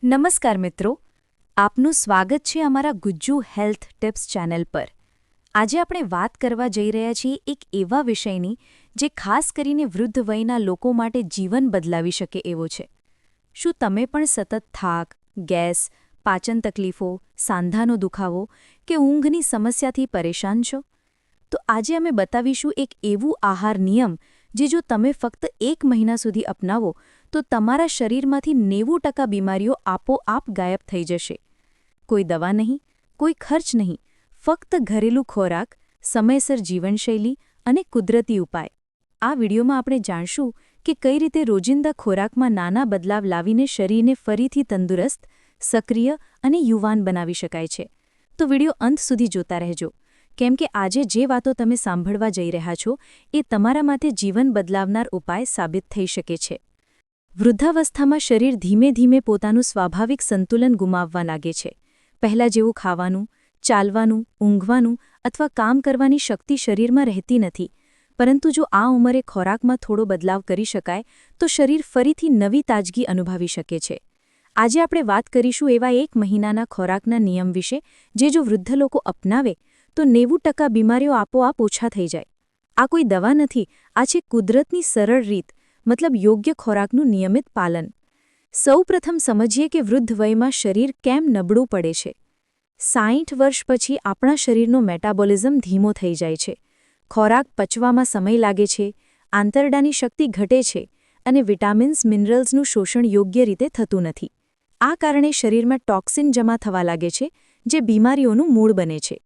નમસ્કાર મિત્રો, આપનું સ્વાગત છે અમારા ગુજ્જુ હેલ્થ ટિપ્સ ચેનલ પર। આજે આપણે વાત કરવા જઈ રહ્યા છીએ એક એવા વિષયની જે ખાસ કરીને વૃદ્ધ વયના લોકો માટે જીવન બદલાવી શકે એવો છે। શું તમે પણ સતત થાક, ગેસ, પાચન તકલીફો, સાંધાનો દુખાવો કે ઊંઘની સમસ્યાથી પરેશાન છો? તો આજે અમે બતાવીશું એક એવું આહાર નિયમ જે જો તમે ફક્ત 1 મહિના સુધી અપનાવો તો તમારા શરીરમાંથી 90% બીમારીઓ આપોઆપ ગાયબ થઈ જશે। કોઈ દવા નહીં, કોઈ ખર્ચ નહીં, ફક્ત ઘરેલું ખોરાક, સમયસર જીવનશૈલી અને કુદરતી ઉપાય। આ વિડીયોમાં આપણે જાણશું કે કઈ રીતે રોજિંદા ખોરાકમાં નાના બદલાવ લાવીને શરીરને ફરીથી તંદુરસ્ત, સક્રિય અને યુવાન બનાવી શકાય છે। તો વિડીયો અંત સુધી જોતા રહેજો, કેમ કે આજે જે વાતો તમે સાંભળવા જઈ રહ્યા છો એ તમારા માટે જીવન બદલાવનાર ઉપાય સાબિત થઈ શકે છે। વૃદ્ધાવસ્થામાં શરીર ધીમે ધીમે પોતાનું સ્વાભાવિક સંતુલન ગુમાવવા લાગે છે। પહેલાં જેવું ખાવાનું, ચાલવાનું, ઊંઘવાનું અથવા કામ કરવાની શક્તિ શરીરમાં રહેતી નથી, પરંતુ જો આ ઉંમરે ખોરાકમાં થોડો બદલાવ કરી શકાય તો શરીર ફરીથી નવી તાજગી અનુભવી શકે છે। આજે આપણે વાત કરીશું એવા 1 મહિનાના ખોરાકના નિયમ વિશે જે જો વૃદ્ધ લોકો અપનાવે તો 90% બીમારીઓ આપોઆપ ઓછા થઈ જાય। આ કોઈ દવા નથી, આ છે કુદરતની સરળ રીત, મતલબ યોગ્ય ખોરાકનું નિયમિત પાલન। સૌપ્રથમ સમજીએ કે વૃદ્ધ વયમાં શરીર કેમ નબળું પડે છે। 60 વર્ષ પછી આપણા શરીરનો મેટાબોલિઝમ ધીમો થઈ જાય છે, ખોરાક પચવામાં સમય લાગે છે, આંતરડાની શક્તિ ઘટે છે અને વિટામિન્સ, મિનરલ્સનું શોષણ યોગ્ય રીતે થતું નથી। આ કારણે શરીરમાં ટોક્સિન જમા થવા લાગે છે જે બીમારીઓનું મૂળ બને છે।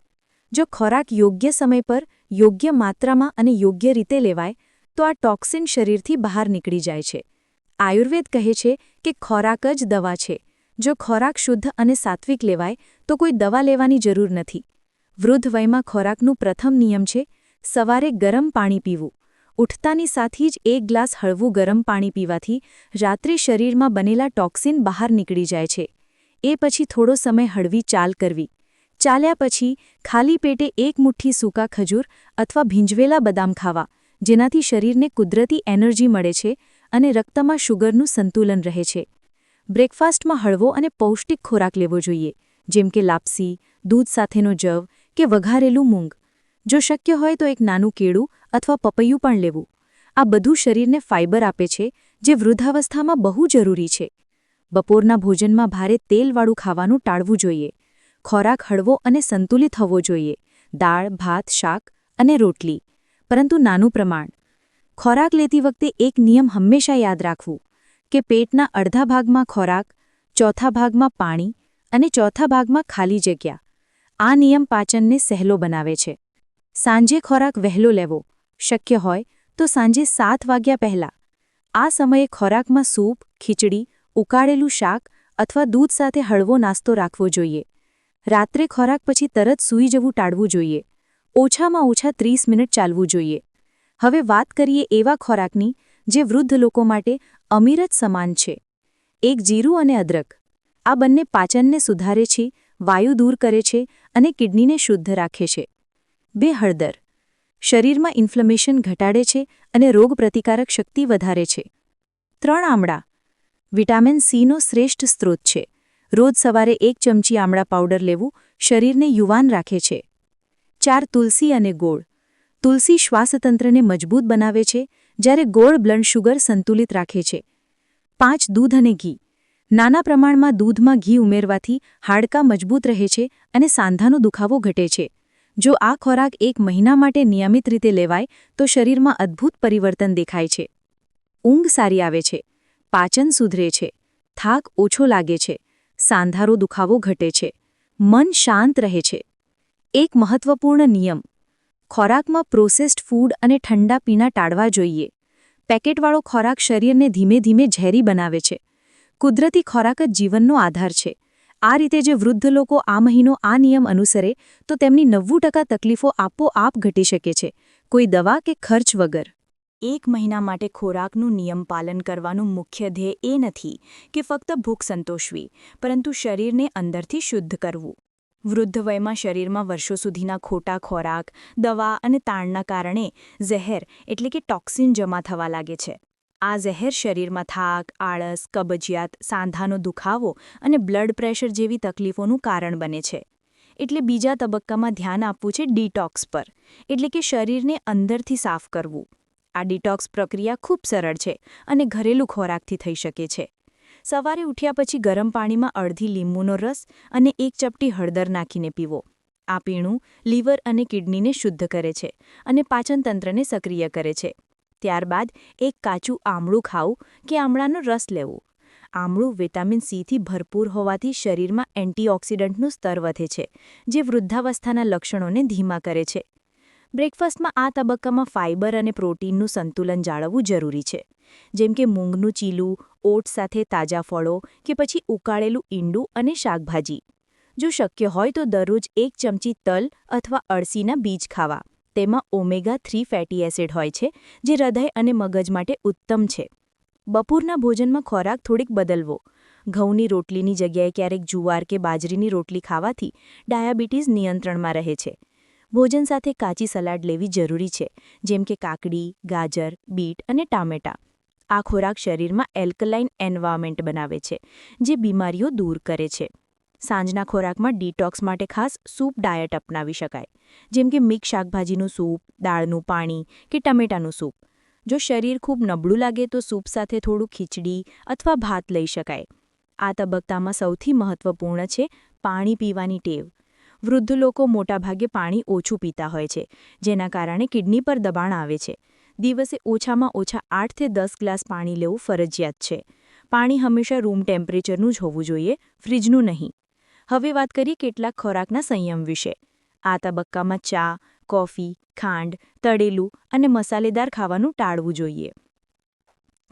જો ખોરાક યોગ્ય સમય પર, યોગ્ય માત્રામાં અને યોગ્ય રીતે લેવાય તો આ ટોક્સિન શરીરથી બહાર નીકળી જાય છે। આયુર્વેદ કહે છે કે ખોરાક જ દવા છે। જો ખોરાક શુદ્ધ અને સાત્વિક લેવાય તો કોઈ દવા લેવાની જરૂર નથી। વૃદ્ધ વયમાં ખોરાકનું પ્રથમ નિયમ છે સવારે ગરમ પાણી પીવું। ઉઠતાની સાથે જ 1 ગ્લાસ હળવું ગરમ પાણી પીવાથી રાત્રે શરીરમાં બનેલા ટોક્સિન બહાર નીકળી જાય છે। એ પછી થોડો સમય હળવી ચાલ કરવી। ચાલ્યા પછી ખાલી પેટે 1 મુઠ્ઠી સૂકા ખજૂર અથવા ભીંજવેલા બદામ ખાવા, જેનાથી શરીરને કુદરતી એનર્જી મળે છે અને રક્તમાં શુગરનું સંતુલન રહે છે। બ્રેકફાસ્ટમાં હળવો અને પૌષ્ટિક ખોરાક લેવો જોઈએ, જેમ કે લાપસી, દૂધ સાથેનો જવ કે વઘારેલું મૂંગ। જો શક્ય હોય તો એક નાનું કેળું અથવા પપૈયું પણ લેવું। આ બધું શરીરને ફાઇબર આપે છે જે વૃદ્ધાવસ્થામાં બહુ જરૂરી છે। બપોરના ભોજનમાં ભારે તેલવાળું ખાવાનું ટાળવું જોઈએ। ખોરાક હળવો અને સંતુલિત હોવો જોઈએ, દાળ, ભાત, શાક અને રોટલી, પરંતુ નાનું પ્રમાણ। ખોરાક લેતી વખતે એક નિયમ હંમેશા યાદ રાખવું કે પેટના અડધા ભાગમાં ખોરાક, ચોથા ભાગમાં પાણી અને ચોથા ભાગમાં ખાલી જગ્યા। આ નિયમ પાચનને સહેલો બનાવે છે। સાંજે ખોરાક વહેલો લેવો, શક્ય હોય તો સાંજે 7 વાગ્યા પહેલાં। આ સમયે ખોરાકમાં સૂપ, ખીચડી, ઉકાળેલું શાક અથવા દૂધ સાથે હળવો નાસ્તો રાખવો જોઈએ। રાત્રે ખોરાક પછી તરત સૂઈ જવું ટાળવું જોઈએ। ઓછામાં ઓછા 30 મિનિટ ચાલવું જોઈએ। હવે વાત કરીએ એવા ખોરાકની જે વૃદ્ધ લોકો માટે અમીરત સમાન છે। 1 જીરું અને અદરક। આ બંને પાચનને સુધારે છે, વાયુ દૂર કરે છે અને કિડનીને શુદ્ધ રાખે છે। 2 હળદર। શરીરમાં ઇન્ફ્લેમેશન ઘટાડે છે અને રોગપ્રતિકારક શક્તિ વધારે છે। 3 આમળા। વિટામિન સીનો શ્રેષ્ઠ સ્ત્રોત છે। રોજ સવારે 1 ચમચી આમળા પાવડર લેવું શરીરને યુવાન રાખે છે। 4 તુલસી અને ગોળ। તુલસી શ્વાસતંત્રને મજબૂત બનાવે છે, જ્યારે ગોળ બ્લડ શુગર સંતુલિત રાખે છે। 5 દૂધ અને ઘી। નાના પ્રમાણમાં દૂધમાં ઘી ઉમેરવાથી હાડકાં મજબૂત રહે છે અને સાંધાનો દુખાવો ઘટે છે। જો આ ખોરાક 1 મહિના માટે નિયમિત રીતે લેવાય તો શરીરમાં અદ્ભુત પરિવર્તન દેખાય છે। ઊંઘ સારી આવે છે, પાચન સુધરે છે, થાક ઓછો લાગે છે, સાંધાનો દુખાવો ઘટે છે, મન શાંત રહે છે। એક મહત્વપૂર્ણ નિયમ: ખોરાકમાં પ્રોસેસ્ડ ફૂડ અને ઠંડા પીણા ટાળવા જોઈએ। પેકેટવાળો ખોરાક શરીરને ધીમે ધીમે ઝેરી બનાવે છે। કુદરતી ખોરાક જ જીવનનો આધાર છે। આ રીતે જે વૃદ્ધ લોકો આ મહિનો આ નિયમ અનુસરે તો તેમની 90% તકલીફો આપોઆપ ઘટી શકે છે, કોઈ દવા કે ખર્ચ વગર। 1 મહિના માટે ખોરાકનું નિયમ પાલન કરવાનું મુખ્ય ધ્યેય એ નથી કે ફક્ત ભૂખ સંતોષવી, પરંતુ શરીરને અંદરથી શુદ્ધ કરવું। વૃદ્ધ વયમાં શરીરમાં વર્ષો સુધીના ખોટા ખોરાક, દવા અને તાણના કારણે ઝેર એટલે કે ટોક્સિન જમા થવા લાગે છે। આ ઝેર શરીરમાં થાક, આળસ, કબજિયાત, સાંધાનો દુખાવો અને બ્લડ પ્રેશર જેવી તકલીફોનું કારણ બને છે. એટલે બીજા તબક્કામાં ધ્યાન આપવું છે ડિટોક્સ પર, એટલે કે શરીરને અંદરથી સાફ કરવું. આ ડિટોક્સ પ્રક્રિયા ખૂબ સરળ છે અને ઘરેલું ખોરાકથી થઈ શકે છે. સવારે ઉઠ્યા પછી ગરમ પાણીમાં અડધી લીંબુનો રસ અને 1 ચપટી હળદર નાખીને પીવો. આ પીણું લીવર અને કિડનીને શુદ્ધ કરે છે અને પાચનતંત્રને સક્રિય કરે છે. ત્યારબાદ એક કાચું આમળું ખાવું કે આમળાનો રસ લેવો. આમળું વિટામિન સીથી ભરપૂર હોવાથી શરીરમાં એન્ટીઓક્સિડન્ટનું સ્તર વધે છે, જે વૃદ્ધાવસ્થાના લક્ષણોને ધીમા કરે છે. બ્રેકફાસ્ટમાં આ તબક્કામાં ફાઇબર અને પ્રોટીનનું સંતુલન જાળવવું જરૂરી છે, જેમ કે મૂંગનું ચીલું, ઓટ્સ સાથે તાજા ફળો કે પછી ઉકાળેલું ઈંડું અને શાકભાજી. જો શક્ય હોય તો દરરોજ 1 ચમચી તલ અથવા અળસીના બીજ ખાવા. તેમાં ઓમેગા-3 ફેટી એસિડ હોય છે, જે હૃદય અને મગજ માટે ઉત્તમ છે. બપોરના ભોજનમાં ખોરાક થોડીક બદલવો. ઘઉંની રોટલીની જગ્યાએ ક્યારેક જુવાર કે બાજરીની રોટલી ખાવાથી ડાયાબિટીસ નિયંત્રણમાં રહે છે. ભોજન સાથે કાચી સલાડ લેવી જરૂરી છે, જેમ કે કાકડી, ગાજર, બીટ અને ટામેટાં. આ ખોરાક શરીરમાં એલ્કલાઇન એન્વાયરમેન્ટ બનાવે છે, જે બીમારીઓ દૂર કરે છે. સાંજના ખોરાકમાં ડિટોક્સ માટે ખાસ સૂપ ડાયટ અપનાવી શકાય, જેમ કે મિક્સ શાકભાજીનું સૂપ, દાળનું પાણી કે ટમેટાનું સૂપ. જો શરીર ખૂબ નબળું લાગે તો સૂપ સાથે થોડું ખીચડી અથવા ભાત લઈ શકાય. આ તબક્કામાં સૌથી મહત્વપૂર્ણ છે પાણી પીવાની ટેવ. વૃદ્ધ લોકો મોટાભાગે પાણી ઓછું પીતા હોય છે, જેના કારણે કિડની પર દબાણ આવે છે. દિવસે ઓછામાં ઓછા 8 થી 10 ગ્લાસ પાણી લેવું ફરજિયાત છે. પાણી હંમેશા રૂમ ટેમ્પરેચરનું જ હોવું જોઈએ, ફ્રીજનું નહીં. હવે વાત કરીએ કેટલાક ખોરાકના સંયમ વિશે. આ તબક્કામાં ચા, કોફી, ખાંડ, તળેલું અને મસાલેદાર ખાવાનું ટાળવું જોઈએ.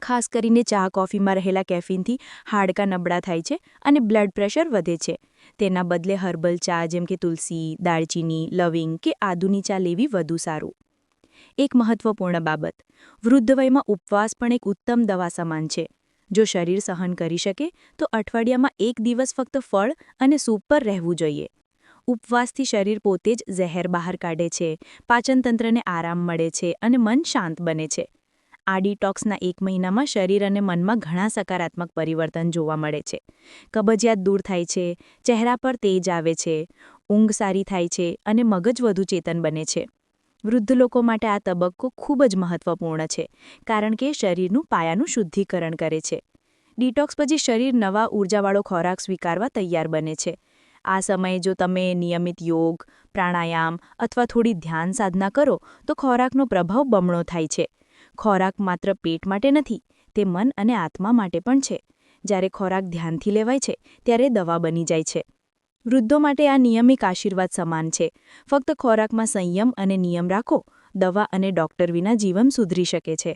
ખાસ કરીને ચા કોફીમાં રહેલા કેફીનથી હાડકાં નબળા થાય છે અને બ્લડ પ્રેશર વધે છે. તેના બદલે હર્બલ ચા જેમ કે તુલસી, દાળચીની, લવિંગ કે આદુની ચા લેવી વધુ સારું. એક મહત્વપૂર્ણ બાબત, વૃદ્ધ વયમાં ઉપવાસ પણ એક ઉત્તમ દવા સમાન છે. જો શરીર સહન કરી શકે તો અઠવાડિયામાં 1 દિવસ ફક્ત ફળ અને સૂપ પર રહેવું જોઈએ. ઉપવાસથી શરીર પોતે જ ઝેર બહાર કાઢે છે, પાચનતંત્રને આરામ મળે છે અને મન શાંત બને છે. આ ડિટોક્સના 1 મહિનામાં શરીર અને મનમાં ઘણા સકારાત્મક પરિવર્તન જોવા મળે છે. કબજિયાત દૂર થાય છે, ચહેરા પર તેજ આવે છે, ઊંઘ સારી થાય છે અને મગજ વધુ ચેતન બને છે. વૃદ્ધ લોકો માટે આ તબક્કો ખૂબ જ મહત્વપૂર્ણ છે, કારણ કે શરીરનું પાયાનું શુદ્ધિકરણ કરે છે. ડિટોક્સ પછી શરીર નવા ઊર્જાવાળો ખોરાક સ્વીકારવા તૈયાર બને છે. આ સમયે જો તમે નિયમિત યોગ, પ્રાણાયામ અથવા થોડી ધ્યાન સાધના કરો તો ખોરાકનો પ્રભાવ બમણો થાય છે. ખોરાક માત્ર પેટ માટે નથી, તે મન અને આત્મા માટે પણ છે. જ્યારે ખોરાક ધ્યાનથી લેવાય છે, ત્યારે દવા બની જાય છે. વૃદ્ધો માટે આ નિયમિત આશીર્વાદ સમાન છે. ફક્ત ખોરાકમાં સંયમ અને નિયમ રાખો, દવા અને ડૉક્ટર વિના જીવન સુધરી શકે છે.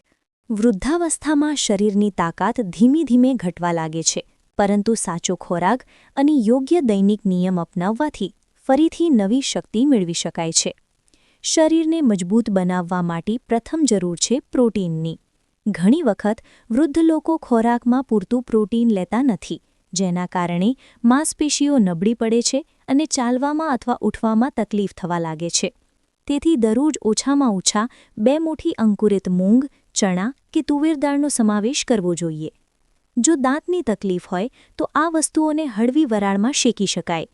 વૃદ્ધાવસ્થામાં શરીરની તાકાત ધીમે ધીમે ઘટવા લાગે છે, પરંતુ સાચો ખોરાક અને યોગ્ય દૈનિક નિયમ અપનાવવાથી ફરીથી નવી શક્તિ મેળવી શકાય છે. શરીરને મજબૂત બનાવવા માટે પ્રથમ જરૂર છે પ્રોટીનની. ઘણી વખત વૃદ્ધ લોકો ખોરાકમાં પૂરતું પ્રોટીન લેતા નથી, જેના કારણે માંસપેશીઓ નબળી પડે છે અને ચાલવામાં અથવા ઉઠવામાં તકલીફ થવા લાગે છે. તેથી દરરોજ ઓછામાં ઓછા 2 મુઠ્ઠી અંકુરિત મૂંગ, ચણા કે તુવેર દાળનો સમાવેશ કરવો જોઈએ. જો દાંતની તકલીફ હોય તો આ વસ્તુઓને હળવી વરાળમાં શેકી શકાય.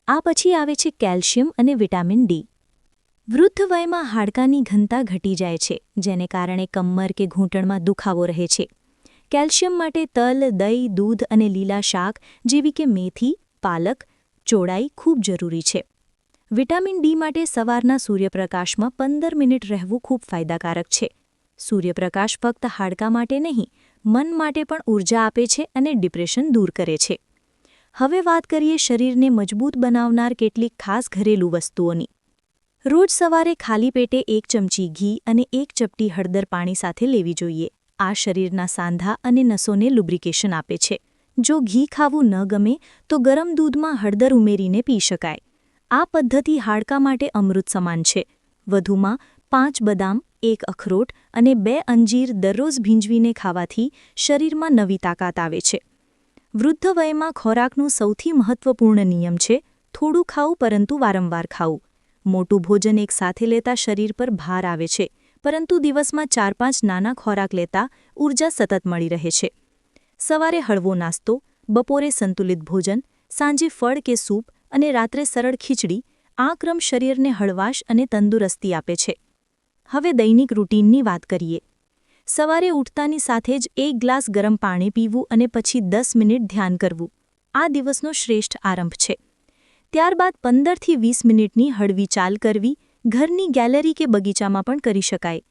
આ પછી આવે છે કેલ્શિયમ અને વિટામિન ડી. વૃદ્ધ વયમાં હાડકાની ઘનતા ઘટી જાય છે, જેને કારણે કમર કે ઘૂંટણમાં દુખાવો રહે છે. કેલ્શિયમ માટે તલ, દહીં, દૂધ અને લીલા શાક જેવી કે મેથી, પાલક, ચોળાઈ ખૂબ જરૂરી છે. વિટામિન ડી માટે સવારના સૂર્યપ્રકાશમાં 15 મિનિટ રહેવું ખૂબ ફાયદાકારક છે. સૂર્યપ્રકાશ ફક્ત હાડકાં માટે નહીં, મન માટે પણ ઊર્જા આપે છે અને ડિપ્રેશન દૂર કરે છે. હવે વાત કરીએ શરીરને મજબૂત બનાવનાર કેટલીક ખાસ ઘરેલું વસ્તુઓની. રોજ સવારે ખાલી પેટે 1 ચમચી ઘી અને 1 ચપટી હળદર પાણી સાથે લેવી જોઈએ. આ શરીરના સાંધા અને નસોને લુબ્રિકેશન આપે છે. જો ઘી ખાવું ન ગમે તો ગરમ દૂધમાં હળદર ઉમેરીને પી શકાય. આ પદ્ધતિ હાડકાં માટે અમૃત સમાન છે. વધુમાં 5 બદામ, 1 અખરોટ અને 2 અંજીર દરરોજ ભીંજવીને ખાવાથી શરીરમાં નવી તાકાત આવે છે. વૃદ્ધ વયમાં ખોરાકનું સૌથી મહત્વપૂર્ણ નિયમ છે થોડું ખાવું પરંતુ વારંવાર ખાવું. મોટું ભોજન એક સાથે લેતા શરીર પર ભાર આવે છે, પરંતુ દિવસમાં 4-5 નાના ખોરાક લેતા ઊર્જા સતત મળી રહે છે. સવારે હળવો નાસ્તો, બપોરે સંતુલિત ભોજન, સાંજે ફળ કે સૂપ અને રાત્રે સરળ ખીચડી, આ ક્રમ શરીરને હળવાશ અને તંદુરસ્તી આપે છે. હવે દૈનિક રૂટીનની વાત કરીએ. સવારે ઉઠતાની સાથે જ 1 ગ્લાસ ગરમ પાણી પીવું અને પછી 10 મિનિટ ધ્યાન કરવું, આ દિવસનો શ્રેષ્ઠ આરંભ છે. ત્યારબાદ 15થી 20 મિનિટની હળવી ચાલ કરવી, ઘરની ગેલેરી કે બગીચામાં પણ કરી શકાય.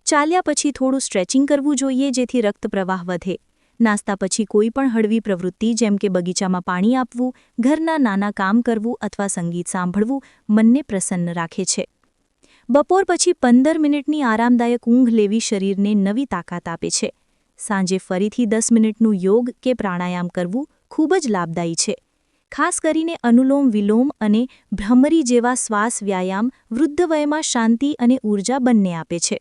ચાલ્યા પછી થોડું સ્ટ્રેચિંગ કરવું જોઈએ જેથી રક્ત પ્રવાહ વધે. નાસ્તા પછી કોઈ પણ હળવી પ્રવૃત્તિ જેમ કે બગીચામાં પાણી આપવું, ઘરના નાના કામ કરવું અથવા સંગીત સાંભળવું મનને પ્રસન્ન રાખે છે. બપોર પછી 15 મિનિટની આરામદાયક ઊંઘ લેવી શરીરને નવી તાકાત આપે છે. સાંજે ફરીથી 10 મિનિટનું યોગ કે પ્રાણાયામ કરવું ખૂબ જ લાભદાયી છે. ખાસ કરીને અનુલોમ-વિલોમ અને ભ્રમરી જેવા શ્વાસ વ્યાયામ વૃદ્ધ વયમાં શાંતિ અને ઊર્જા બંને આપે છે.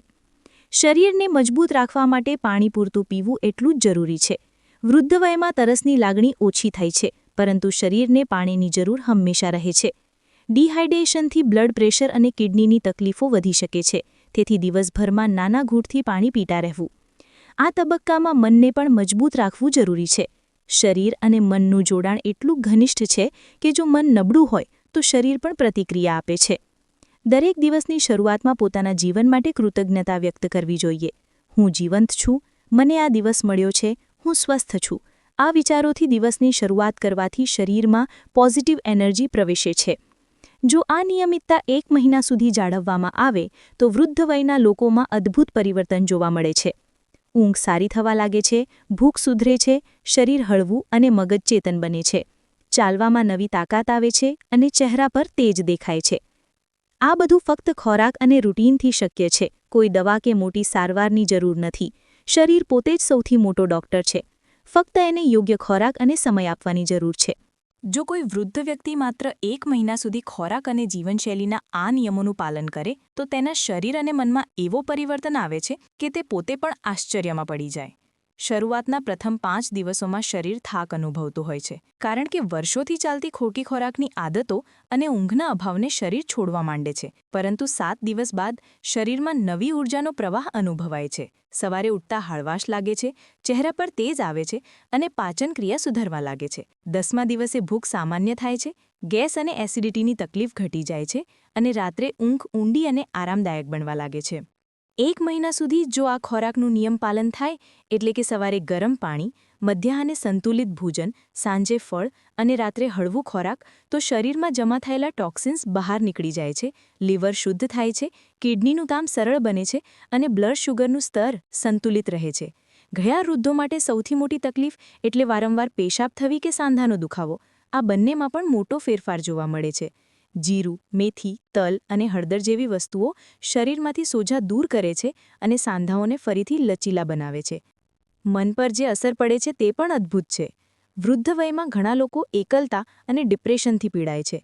શરીરને મજબૂત રાખવા માટે પાણી પૂરતું પીવું એટલું જ જરૂરી છે. વૃદ્ધ વયમાં તરસની લાગણી ઓછી થાય છે, પરંતુ શરીરને પાણીની જરૂર હંમેશા રહે છે. ડિહાઇડ્રેશનથી બ્લડ પ્રેશર અને કિડનીની તકલીફો વધી શકે છે, તેથી દિવસભરમાં નાના ઘૂંટથી પાણી પીતા રહેવું. આ તબક્કામાં મનને પણ મજબૂત રાખવું જરૂરી છે. શરીર અને મનનું જોડાણ એટલું ઘનિષ્ઠ છે કે જો મન નબળું હોય તો શરીર પણ પ્રતિક્રિયા આપે છે. દરેક દિવસની શરૂઆતમાં પોતાના જીવન માટે કૃતજ્ઞતા વ્યક્ત કરવી જોઈએ. હું જીવંત છું, મને આ દિવસ મળ્યો છે, હું સ્વસ્થ છું. આ વિચારોથી દિવસની શરૂઆત કરવાથી શરીરમાં પોઝિટિવ એનર્જી પ્રવેશે છે. જો આ નિયમિતતા 1 મહિના સુધી જાળવવામાં આવે તો વૃદ્ધ વયના લોકોમાં અદ્ભુત પરિવર્તન જોવા મળે છે. ઊંઘ સારી થવા લાગે છે, ભૂખ સુધરે છે, શરીર હળવું અને મગજ ચેતન બને છે. ચાલવામાં નવી તાકાત આવે છે અને ચહેરા પર તેજ દેખાય છે. આ બધું ફક્ત ખોરાક અને રૂટીનથી શક્ય છે. કોઈ દવા કે મોટી સારવારની જરૂર નથી. શરીર પોતે જ સૌથી મોટો ડોક્ટર છે. ફક્ત એને યોગ્ય ખોરાક અને સમય આપવાની જરૂર છે. જો કોઈ વૃદ્ધ વ્યક્તિ માત્ર 1 મહિના સુધી ખોરાક અને જીવનશૈલીના આ નિયમોનું પાલન કરે તો તેના શરીર અને મનમાં એવો પરિવર્તન આવે છે કે તે પોતે પણ આશ્ચર્યમાં પડી જાય. શરૂઆતના પ્રથમ 5 દિવસોમાં શરીર થાક અનુભવતું હોય છે, કારણ કે વર્ષોથી ચાલતી ખોટી ખોરાકની આદતો અને ઊંઘના અભાવને શરીર છોડવા માંડે છે. પરંતુ 7 દિવસ બાદ શરીરમાં નવી ઊર્જાનો પ્રવાહ અનુભવાય છે. સવારે ઉઠતા હળવાશ લાગે છે, ચહેરા પર તેજ આવે છે અને પાચન ક્રિયા સુધરવા લાગે છે. 10મા દિવસે ભૂખ સામાન્ય થાય છે, ગેસ અને એસિડિટીની તકલીફ ઘટી જાય છે અને રાત્રે ઊંઘ ઊંડી અને આરામદાયક બનવા લાગે છે. 1 મહિના સુધી જો આ ખોરાકનું નિયમ પાલન થાય, એટલે કે સવારે ગરમ પાણી, મધ્યાહને સંતુલિત ભોજન, સાંજે ફળ અને રાત્રે હળવું ખોરાક, તો શરીરમાં જમા થયેલા ટોક્સિન્સ બહાર નીકળી જાય છે, લીવર શુદ્ધ થાય છે, કિડનીનું કામ સરળ બને છે અને બ્લડ શુગરનું સ્તર સંતુલિત રહે છે. ઘણા વૃદ્ધો માટે સૌથી મોટી તકલીફ એટલે વારંવાર પેશાબ થવી કે સાંધાનો દુખાવો. આ બંનેમાં પણ મોટો ફેરફાર જોવા મળે છે. જીરું, મેથી, તલ અને હળદર જેવી વસ્તુઓ શરીરમાંથી સોજા દૂર કરે છે અને સાંધાઓને ફરીથી લચીલા બનાવે છે. મન પર જે અસર પડે છે તે પણ અદ્ભુત છે. વૃદ્ધ વયમાં ઘણા લોકો એકલતા અને ડિપ્રેશનથી પીડાય છે.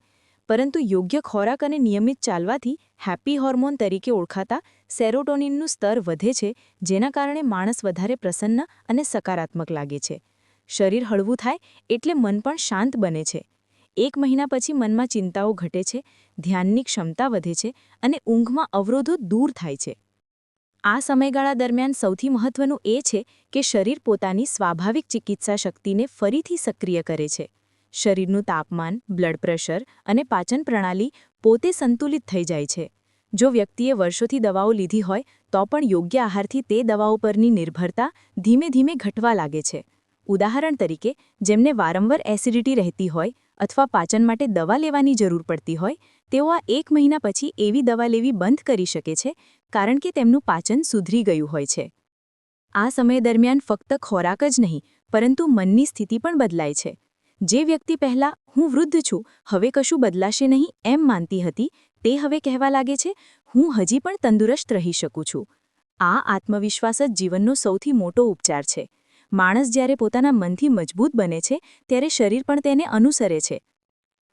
પરંતુ યોગ્ય ખોરાક અને નિયમિત ચાલવાથી હેપી હોર્મોન તરીકે ઓળખાતા સેરોટોનિનનું સ્તર વધે છે, જેના કારણે માણસ વધારે પ્રસન્ન અને સકારાત્મક લાગે છે. શરીર હળવું થાય એટલે મન પણ શાંત બને છે. 1 મહિના પછી મનમાં ચિંતાઓ ઘટે છે, ધ્યાનની ક્ષમતા વધે છે અને ઊંઘમાં અવરોધો દૂર થાય છે. આ સમયગાળા દરમિયાન સૌથી મહત્વનું એ છે કે શરીર પોતાની સ્વાભાવિક ચિકિત્સા શક્તિને ફરીથી સક્રિય કરે છે. શરીરનું તાપમાન, બ્લડ પ્રેશર અને પાચન પ્રણાલી પોતે સંતુલિત થઈ જાય છે. જો વ્યક્તિએ વર્ષોથી દવાઓ લીધી હોય તો પણ યોગ્ય આહારથી તે દવાઓ પરની નિર્ભરતા ધીમે ધીમે ઘટવા લાગે છે. ઉદાહરણ તરીકે, જેમને વારંવાર એસિડિટી રહેતી હોય અથવા પાચન માટે દવા લેવાની જરૂર પડતી હોય, તેઓ આ 1 મહિના પછી એવી દવા લેવી બંધ કરી શકે છે, કારણ કે તેમનું પાચન સુધરી ગયું હોય છે. આ સમય દરમિયાન ફક્ત ખોરાક જ નહીં, પરંતુ મનની સ્થિતિ પણ બદલાય છે. જે વ્યક્તિ પહેલાં હું વૃદ્ધ છું, હવે કશું બદલાશે નહીં એમ માનતી હતી, તે હવે કહેવા લાગે છે, હું હજી પણ તંદુરસ્ત રહી શકું છું. આ આત્મવિશ્વાસ જ જીવનનો સૌથી મોટો ઉપચાર છે. માણસ જ્યારે પોતાના મનથી મજબૂત બને છે, ત્યારે શરીર પણ તેને અનુસરે છે.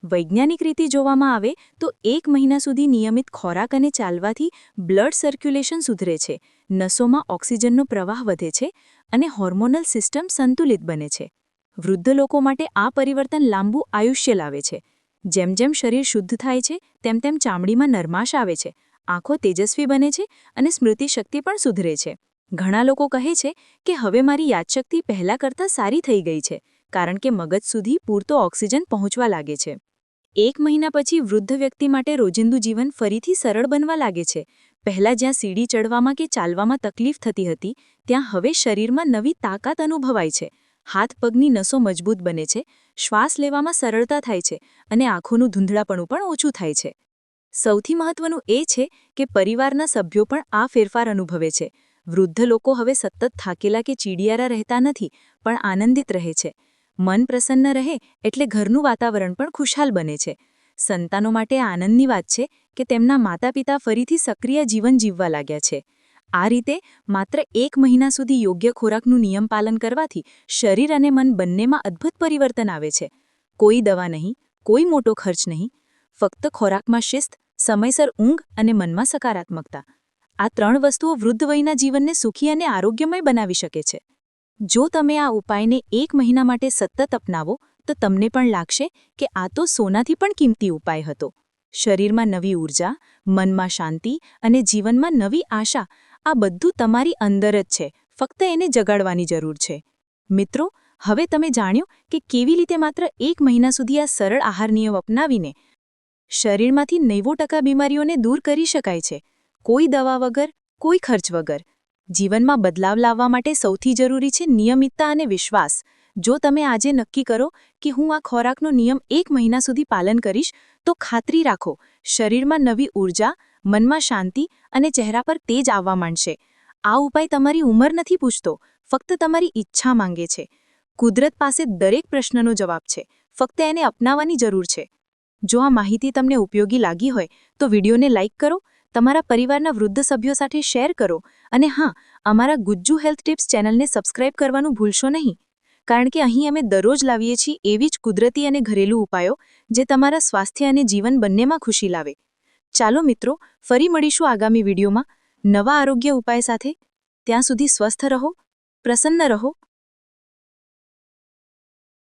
વૈજ્ઞાનિક રીતે જોવામાં આવે તો 1 મહિના સુધી નિયમિત ખોરાક અને ચાલવાથી બ્લડ સર્ક્યુલેશન સુધરે છે, નસોમાં ઓક્સિજનનો પ્રવાહ વધે છે અને હોર્મોનલ સિસ્ટમ સંતુલિત બને છે. વૃદ્ધ લોકો માટે આ પરિવર્તન લાંબુ આયુષ્ય લાવે છે. જેમ જેમ શરીર શુદ્ધ થાય છે, તેમ તેમ ચામડીમાં નરમાશ આવે છે. આંખો તેજસ્વી બને છે અને સ્મૃતિશક્તિ પણ સુધરે છે. ઘણા લોકો કહે છે કે હવે મારી યાદશક્તિ પહેલાં કરતાં સારી થઈ ગઈ છે, કારણ કે મગજ સુધી પૂરતો ઓક્સિજન પહોંચવા લાગે છે. 1 મહિના પછી વૃદ્ધ વ્યક્તિ માટે રોજિંદુ જીવન ફરીથી સરળ બનવા લાગે છે. પહેલાં જ્યાં સીડી ચડવામાં કે ચાલવામાં તકલીફ થતી હતી, ત્યાં હવે શરીરમાં નવી તાકાત અનુભવાય છે. હાથ પગની નસો મજબૂત બને છે, શ્વાસ લેવામાં સરળતા થાય છે અને આંખોનું ધૂંધળાપણું પણ ઓછું થાય છે. સૌથી મહત્વનું એ છે કે પરિવારના સભ્યો પણ આ ફેરફાર અનુભવે છે. વૃદ્ધ લોકો હવે સતત થાકેલા કે ચીડિયારા રહેતા નથી, પણ આનંદિત રહે છે. મન પ્રસન્ન રહે એટલે ઘરનું વાતાવરણ પણ ખુશહાલ બને છે. સંતાનો માટે આનંદની વાત છે કે તેમના માતાપિતા ફરીથી સક્રિય જીવન જીવવા લાગ્યા છે. આ રીતે માત્ર 1 મહિના સુધી યોગ્ય ખોરાકનું નિયમ પાલન કરવાથી શરીર અને મન બંનેમાં અદ્ભુત પરિવર્તન આવે છે. કોઈ દવા નહીં, કોઈ મોટો ખર્ચ નહીં, ફક્ત ખોરાકમાં શિસ્ત, સમયસર ઊંઘ અને મનમાં સકારાત્મકતા. આ 3 વસ્તુઓ વૃદ્ધ વયના જીવનને સુખી અને આરોગ્યમય બનાવી શકે છે. જો તમે આ ઉપાયને 1 મહિના માટે સતત અપનાવો તો તમને પણ લાગશે કે આ તો સોનાથી પણ કિંમતી ઉપાય હતો. શરીરમાં નવી ઊર્જા, મનમાં શાંતિ અને જીવનમાં નવી આશા, આ બધું તમારી અંદર જ છે, ફક્ત એને જગાડવાની જરૂર છે. મિત્રો, હવે તમે જાણ્યું કે કેવી રીતે માત્ર 1 મહિના સુધી આ સરળ આહાર નિયમ અપનાવીને શરીરમાંથી 90% બીમારીઓને દૂર કરી શકાય છે. કોઈ દવા વગર, કોઈ ખર્ચ વગર. જીવનમાં બદલાવ લાવવા માટે સૌથી જરૂરી છે નિયમિતતા અને વિશ્વાસ. જો તમે આજે નક્કી કરો કે હું આ ખોરાકનો નિયમ 1 મહિના સુધી પાલન કરીશ, તો ખાતરી રાખો, શરીરમાં નવી ઊર્જા, મનમાં શાંતિ અને ચહેરા પર તેજ આવવા માંડશે. આ ઉપાય તમારી ઉંમર નથી પૂછતો, ફક્ત તમારી ઈચ્છા માંગે છે. કુદરત પાસે દરેક પ્રશ્નનો જવાબ છે, ફક્ત એને અપનાવવાની જરૂર છે. જો આ માહિતી તમને ઉપયોગી લાગી હોય તો વિડીયોને લાઇક કરો, તમારા પરિવારના વૃદ્ધ સભ્યો સાથે શેર કરો અને હા, અમારા ગુજ્જુ હેલ્થ ટિપ્સ ચેનલને સબસ્ક્રાઇબ કરવાનું ભૂલશો નહીં, કારણ કે અહીં અમે દરરોજ લાવીએ છીએ એવી જ કુદરતી અને ઘરેલું ઉપાયો જે તમારા સ્વાસ્થ્ય અને જીવન બંનેમાં ખુશી લાવે. ચાલો મિત્રો, ફરી મળીશું આગામી વિડીયોમાં નવા આરોગ્ય ઉપાય સાથે. ત્યાં સુધી સ્વસ્થ રહો, પ્રસન્ન રહો